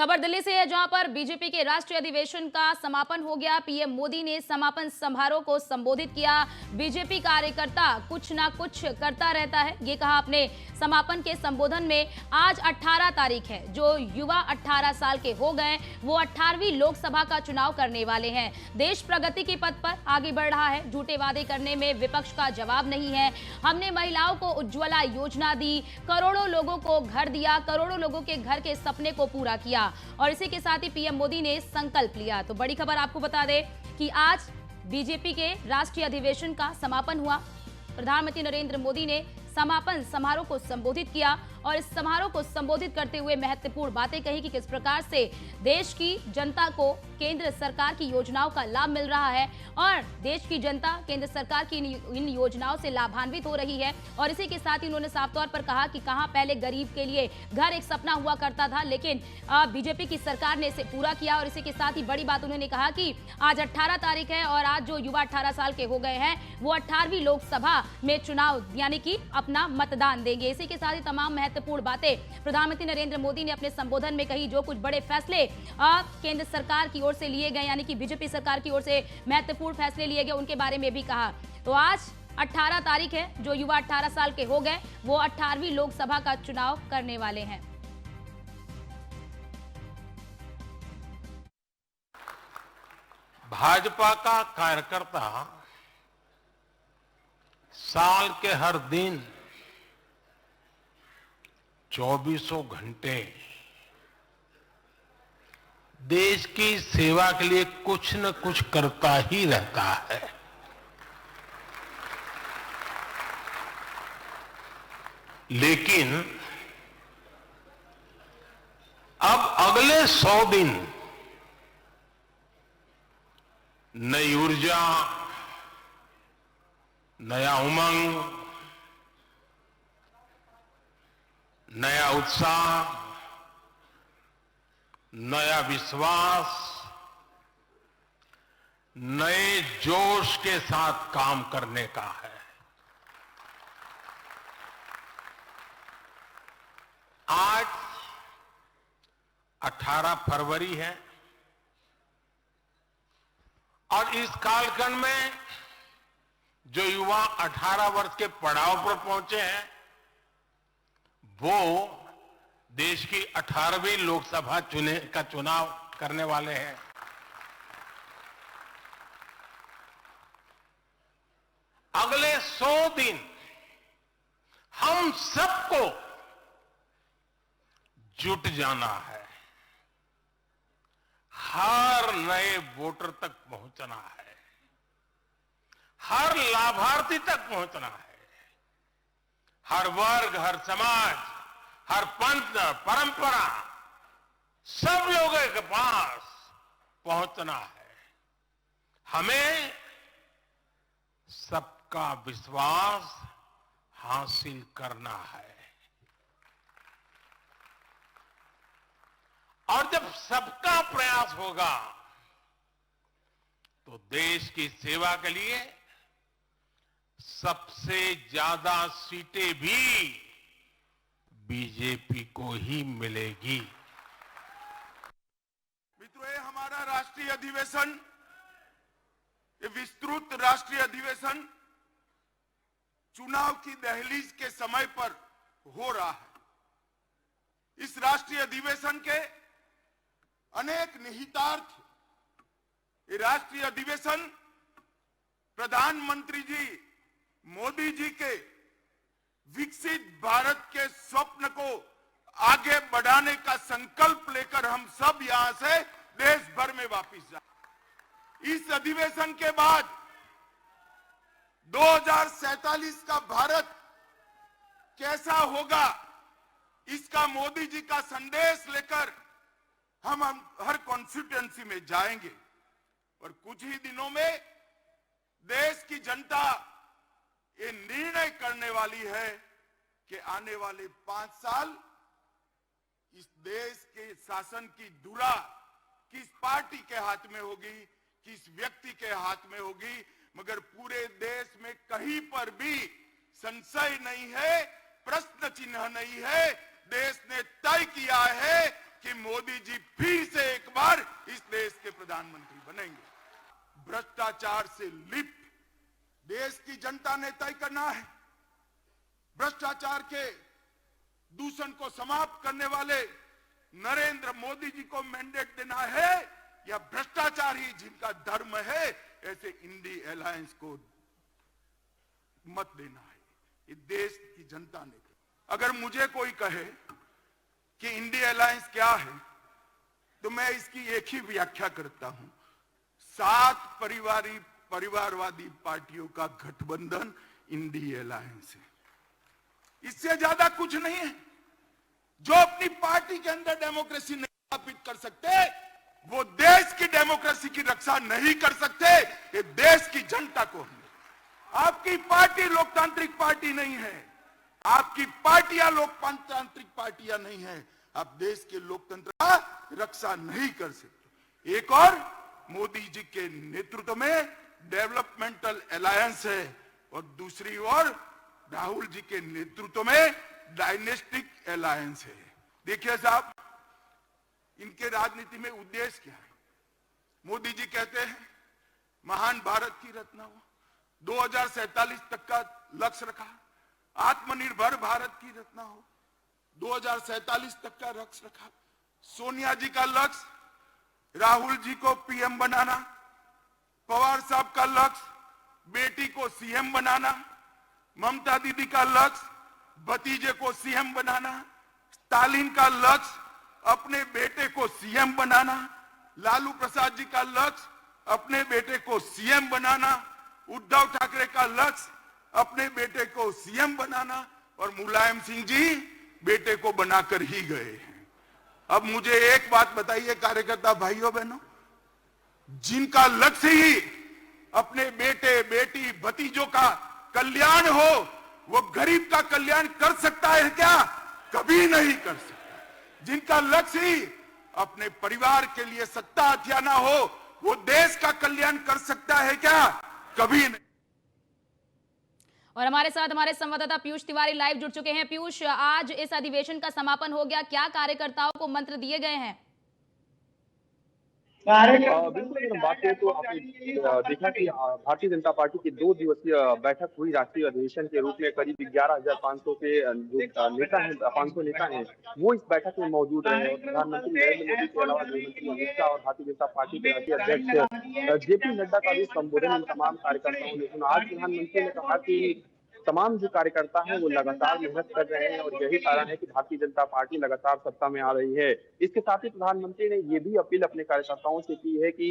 खबर दिल्ली से है, जहां पर बीजेपी के राष्ट्रीय अधिवेशन का समापन हो गया। पीएम मोदी ने समापन समारोह को संबोधित किया। बीजेपी कार्यकर्ता कुछ ना कुछ करता रहता है, ये कहा अपने समापन के संबोधन में। आज 18 तारीख है। जो युवा 18 साल के हो गए वो 18वीं लोकसभा का चुनाव करने वाले हैं। देश प्रगति के पथ पर आगे बढ़ रहा है। झूठे वादे करने में विपक्ष का जवाब नहीं है। हमने महिलाओं को उज्ज्वला योजना दी, करोड़ों लोगों को घर दिया, करोड़ों लोगों के घर के सपने को पूरा किया। और इसी के साथ ही पीएम मोदी ने संकल्प लिया। तो बड़ी खबर आपको बता दें कि आज बीजेपी के राष्ट्रीय अधिवेशन का समापन हुआ। प्रधानमंत्री नरेंद्र मोदी ने समापन समारोह को संबोधित किया और इस समारोह को संबोधित करते हुए महत्वपूर्ण बातें कही कि किस प्रकार से देश की जनता को केंद्र सरकार की योजनाओं का लाभ मिल रहा है और देश की जनता केंद्र सरकार की इन योजनाओं से लाभान्वित हो रही है। और इसी के साथ ही उन्होंने साफ तौर पर कहा कि कहां पहले गरीब के लिए घर एक सपना हुआ करता था, लेकिन बीजेपी की सरकार ने इसे पूरा किया। और इसी के साथ ही बड़ी बात उन्होंने कहा कि आज 18 तारीख है और आज जो युवा 18 साल के हो गए हैं वो 18वीं लोकसभा में चुनाव यानी कि अपना मतदान देंगे। इसी के साथ ही तमाम महत्वपूर्ण बातें प्रधानमंत्री नरेंद्र मोदी ने अपने संबोधन में कही। जो कुछ बड़े फैसले केंद्र सरकार की ओर से लिए गए यानी कि बीजेपी सरकार की ओर से महत्वपूर्ण फैसले लिए गए उनके बारे में भी कहा। तो आज 18 तारीख है। जो युवा 18 साल के हो गए वो 18वीं लोकसभा का चुनाव करने वाले हैं। भाजपा का कार्यकर्ता साल के हर दिन 24 घंटे देश की सेवा के लिए कुछ न कुछ करता ही रहता है। लेकिन अब अगले 100 दिन नई ऊर्जा, नया उमंग, नया उत्साह, नया विश्वास, नए जोश के साथ काम करने का है। आज 18 फरवरी है और इस कालखंड में जो युवा 18 वर्ष के पड़ाव पर पहुंचे हैं वो देश की 18वीं लोकसभा का चुनाव करने वाले हैं। अगले 100 दिन हम सबको जुट जाना है, हर नए वोटर तक पहुंचना है, हर लाभार्थी तक पहुंचना है, हर वर्ग, हर समाज, हर पंथ, परंपरा, सब लोगों के पास पहुंचना है। हमें सबका विश्वास हासिल करना है। और जब सबका प्रयास होगा तो देश की सेवा के लिए सबसे ज्यादा सीटें भी बीजेपी को ही मिलेगी। मित्रों, ये हमारा राष्ट्रीय अधिवेशन, ये विस्तृत राष्ट्रीय अधिवेशन चुनाव की दहलीज के समय पर हो रहा है। इस राष्ट्रीय अधिवेशन के अनेक निहितार्थ, ये राष्ट्रीय अधिवेशन प्रधानमंत्री जी मोदी जी के विकसित भारत के स्वप्न को आगे बढ़ाने का संकल्प लेकर हम सब यहां से देश भर में वापस जाए। इस अधिवेशन के बाद 2047 का भारत कैसा होगा, इसका मोदी जी का संदेश लेकर हम हर कॉन्स्टिट्यूएंसी में जाएंगे। और कुछ ही दिनों में देश की जनता ये निर्णय करने वाली है कि आने वाले 5 साल इस देश के शासन की धुरा किस पार्टी के हाथ में होगी, किस व्यक्ति के हाथ में होगी, मगर पूरे देश में कहीं पर भी संशय नहीं है, प्रश्न चिन्ह नहीं है। देश ने तय किया है कि मोदी जी फिर से एक बार इस देश के प्रधानमंत्री बनेंगे। भ्रष्टाचार से लिप्त देश की जनता ने तय करना है। भ्रष्टाचार के दूषण को समाप्त करने वाले नरेंद्र मोदी जी को मैंडेट देना है या भ्रष्टाचार ही जिनका धर्म है ऐसे इंडी अलायंस को मत देना है। ये देश की जनता ने कहा। अगर मुझे कोई कहे कि इंडी अलायंस क्या है तो मैं इसकी एक ही व्याख्या करता हूं, 7 परिवारवादी पार्टियों का गठबंधन इंडी अलायंस है। इससे ज्यादा कुछ नहीं है। जो अपनी पार्टी के अंदर डेमोक्रेसी नहीं स्थापित कर सकते वो देश की डेमोक्रेसी की रक्षा नहीं कर सकते। ये देश की जनता को है। आपकी पार्टी लोकतांत्रिक पार्टी नहीं है, आपकी पार्टियां लोकतांत्रिक पार्टियां नहीं है। आप देश के लोकतंत्र का रक्षा नहीं कर सकते। एक और मोदी जी के नेतृत्व में डेवलपमेंटल अलायंस है और दूसरी ओर राहुल जी के नेतृत्व में डायनेस्टिक अलायंस है। देखिए साहब, इनके राजनीति में उद्देश्य क्या है? मोदी जी कहते हैं महान भारत की रचना हो, 2047 तक का लक्ष्य रखा। आत्मनिर्भर भारत की रचना हो, 2047 तक का लक्ष्य रखा। सोनिया जी का लक्ष्य राहुल जी को पीएम बनाना, पवार साहब का लक्ष्य बेटी को सीएम बनाना, ममता दीदी का लक्ष्य भतीजे को सीएम बनाना, स्टालिन का लक्ष्य अपने बेटे को सीएम बनाना, लालू प्रसाद जी का लक्ष्य अपने बेटे को सीएम बनाना, उद्धव ठाकरे का लक्ष्य अपने बेटे को सीएम बनाना और मुलायम सिंह जी बेटे को बनाकर ही गए हैं। अब मुझे एक बात बताइए कार्यकर्ता भाइयों बहनों, जिनका लक्ष्य ही अपने बेटे बेटी भतीजों का कल्याण हो वो गरीब का कल्याण कर सकता है क्या? कभी नहीं कर सकता। जिनका लक्ष्य ही अपने परिवार के लिए सत्ता हथियाना हो वो देश का कल्याण कर सकता है क्या? कभी नहीं। और हमारे साथ हमारे संवाददाता पीयूष तिवारी लाइव जुड़ चुके हैं। पीयूष, आज इस अधिवेशन का समापन हो गया, क्या कार्यकर्ताओं को मंत्र दिए गए हैं? बिल्कुल, अगर बात करें तो आपने देखा कि भारतीय जनता पार्टी की 2 दिवसीय बैठक हुई राष्ट्रीय अधिवेशन के रूप में। करीब 11,500 के जो नेता हैं, 500 नेता हैं, वो इस बैठक में मौजूद रहे। प्रधानमंत्री नरेंद्र मोदी के अलावा गृहमंत्री अमित शाह और भारतीय जनता पार्टी के राष्ट्रीय अध्यक्ष जेपी नड्डा का भी संबोधन इन तमाम कार्यकर्ताओं ने सुना। आज प्रधानमंत्री ने कहा कि तमाम जो कार्यकर्ता हैं वो लगातार मेहनत कर रहे हैं और यही कारण है कि भारतीय जनता पार्टी लगातार सत्ता में आ रही है। इसके साथ ही प्रधानमंत्री ने ये भी अपील अपने कार्यकर्ताओं से की है कि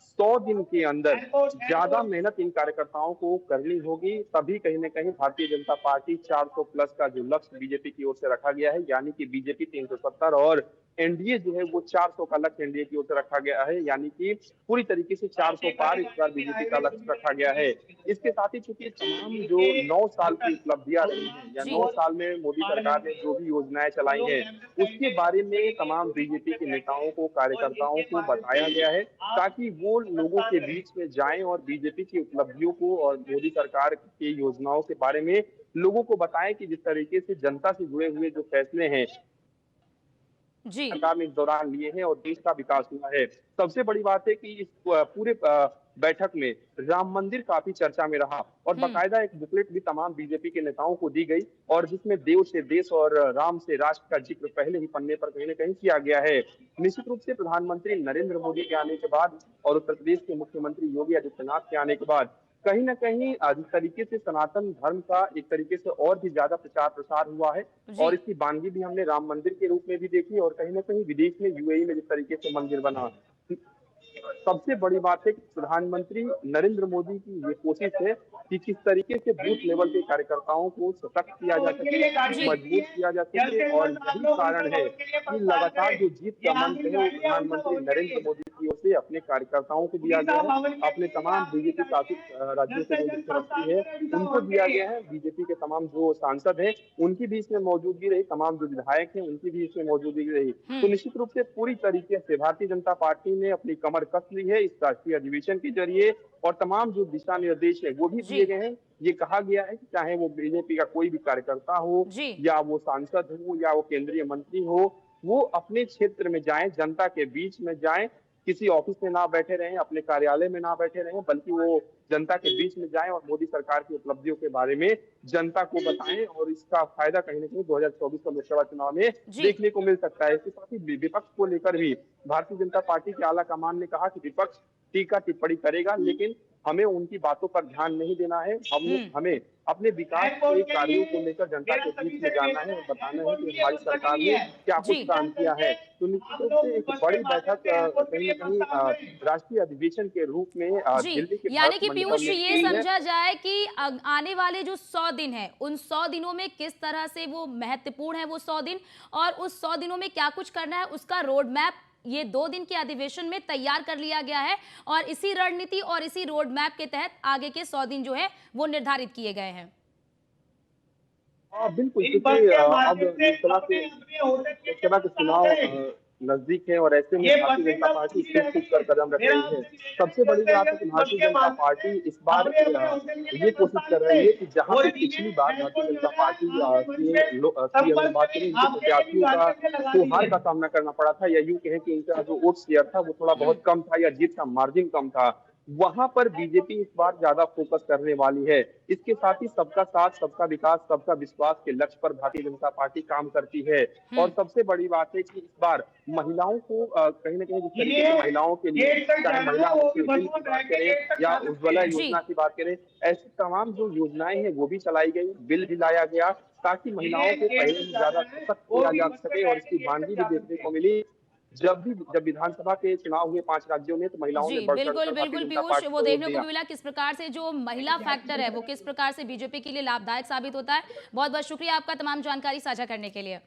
100 दिन के अंदर ज्यादा मेहनत इन कार्यकर्ताओं को करनी होगी, तभी कहीं न कहीं भारतीय जनता पार्टी 400 प्लस का जो लक्ष्य बीजेपी की ओर से रखा गया है, यानी कि बीजेपी 370 और एनडीए जो है वो 400 का लक्ष्य एनडीए की ओर से रखा गया है, यानी कि पूरी तरीके से 400 पार इस बार बीजेपी का लक्ष्य रखा गया है। इसके साथ ही चूंकि तमाम जो 9 साल की उपलब्धियां रही हैं या 9 साल में मोदी सरकार ने जो भी योजनाएं चलाई हैं उसके बारे में तमाम बीजेपी के नेताओं को, कार्यकर्ताओं को बताया गया है ताकि वो लोगों के बीच में जाएं और बीजेपी की उपलब्धियों को और मोदी सरकार की योजनाओं के बारे में लोगों को बताएं कि जिस तरीके से जनता से जुड़े हुए जो फैसले हैं जी सरकार ने इस दौरान लिए हैं और देश का विकास हुआ है। सबसे बड़ी बात है कि इस पूरे बैठक में राम मंदिर काफी चर्चा में रहा और बाकायदा एक बुकलेट भी तमाम बीजेपी के नेताओं को दी गई और जिसमें देव से देश और राम से राष्ट्र का जिक्र पहले ही पन्ने पर कहीं न कहीं किया गया है। निश्चित रूप से प्रधानमंत्री नरेंद्र मोदी के आने के बाद और उत्तर प्रदेश के मुख्यमंत्री योगी आदित्यनाथ के आने के बाद कहीं न कहीं जिस तरीके से सनातन धर्म का एक तरीके से और भी ज्यादा प्रचार प्रसार हुआ है और इसकी वानगी भी हमने राम मंदिर के रूप में भी देखी और कहीं न कहीं विदेश में यूएई में जिस तरीके से मंदिर बना। सबसे बड़ी बात है कि प्रधानमंत्री नरेंद्र मोदी की ये कोशिश है कि किस तरीके से बूथ लेवल के कार्यकर्ताओं को सशक्त किया जा सके, मजबूत किया जा सके और यही कारण है कि लगातार जो जीत का मंत्र है वो प्रधानमंत्री नरेंद्र मोदी की ओर से अपने कार्यकर्ताओं को दिया गया है, अपने तमाम बीजेपी शासित राज्यों से जो मुख्यमंत्री है उनको दिया गया है, बीजेपी के तमाम जो सांसद है उनकी भी इसमें मौजूदगी रही, तमाम जो विधायक है उनकी भी इसमें मौजूदगी रही। तो निश्चित रूप से पूरी तरीके से भारतीय जनता पार्टी ने अपनी कमर कस ली है इस राष्ट्रीय अधिवेशन के जरिए और तमाम जो दिशा निर्देश है वो भी दिए गए हैं। ये कहा गया है कि चाहे वो बीजेपी का कोई भी कार्यकर्ता हो या वो सांसद हो या वो केंद्रीय मंत्री हो, वो अपने क्षेत्र में जाएं, जनता के बीच में जाएं, किसी ऑफिस में ना बैठे रहें, अपने कार्यालय में ना बैठे रहें, बल्कि वो जनता के बीच में जाएं और मोदी सरकार की उपलब्धियों के बारे में जनता को बताएं और इसका फायदा कहीं न कहीं 2024 का लोकसभा चुनाव में जी। देखने को मिल सकता है। इसके साथ ही विपक्ष को लेकर भी भारतीय जनता पार्टी के आला कमान ने कहा कि विपक्ष टीका टिप्पणी करेगा, लेकिन हमें उनकी बातों पर ध्यान नहीं देना है। हमें अपने विकास के कार्यों को लेकर जनता के बीच में जाना है और बताना है कि हमारी सरकार ने क्या कुछ जी। काम किया है। तो निश्चित रूप से एक बड़ी बैठक कहीं न कहीं राष्ट्रीय अधिवेशन के रूप में जी, दिल्ली के यानी कि भारत मंडपम पीयूष में ये हुई है। समझा जाए कि आने वाले जो 100 दिन है, उन 100 दिनों में किस तरह से वो महत्वपूर्ण है वो 100 दिन, और उस 100 दिनों में क्या कुछ करना है उसका रोड मैप ये 2 दिन के अधिवेशन में तैयार कर लिया गया है, और इसी रणनीति और इसी रोड मैप के तहत आगे के 100 दिन जो है वो निर्धारित किए गए हैं। हाँ, बिल्कुल, क्योंकि अब लोकसभा के चुनाव नजदीक है और ऐसे में भारतीय जनता पार्टी छूट कर कदम रख रही है। सबसे बड़ी बात है कि भारतीय जनता पार्टी इस बार ये कोशिश कर रही है कि जहां पे पिछली बार भारतीय जनता पार्टी की अगर बात करें, इनके प्रत्याशियों को हार का सामना करना पड़ा था, या यूं कहें कि इनका जो वोट शेयर था वो थोड़ा बहुत कम था या जीत का मार्जिन कम था, वहां पर बीजेपी इस बार ज्यादा फोकस करने वाली है। इसके साथ ही सबका साथ, सबका विकास, सबका विश्वास के लक्ष्य पर भारतीय जनता पार्टी काम करती है। और सबसे बड़ी बात है कि इस बार महिलाओं को कहीं न कहीं जिस तरीके से महिलाओं के लिए, चाहे महिला बिल की बात करें या उज्ज्वला योजना की बात करें, ऐसी तमाम जो योजनाएं हैं वो भी चलाई गई, बिल भी लाया गया ताकि महिलाओं को पहले ही ज्यादा सशक्त किया जा सके। और इसकी भांगी भी देखने को मिली जब विधानसभा के चुनाव हुए 5 राज्यों में, तो महिलाओं ने जी, बढ़-चढ़ बिल्कुल, कर भारतीय बिल्कुल जनता पीयूष, पार्टी वो को देखने वोट को दिया। भी मिला किस प्रकार से जो महिला फैक्टर है वो किस प्रकार से बीजेपी के लिए लाभदायक साबित होता है। बहुत बहुत शुक्रिया आपका तमाम जानकारी साझा करने के लिए।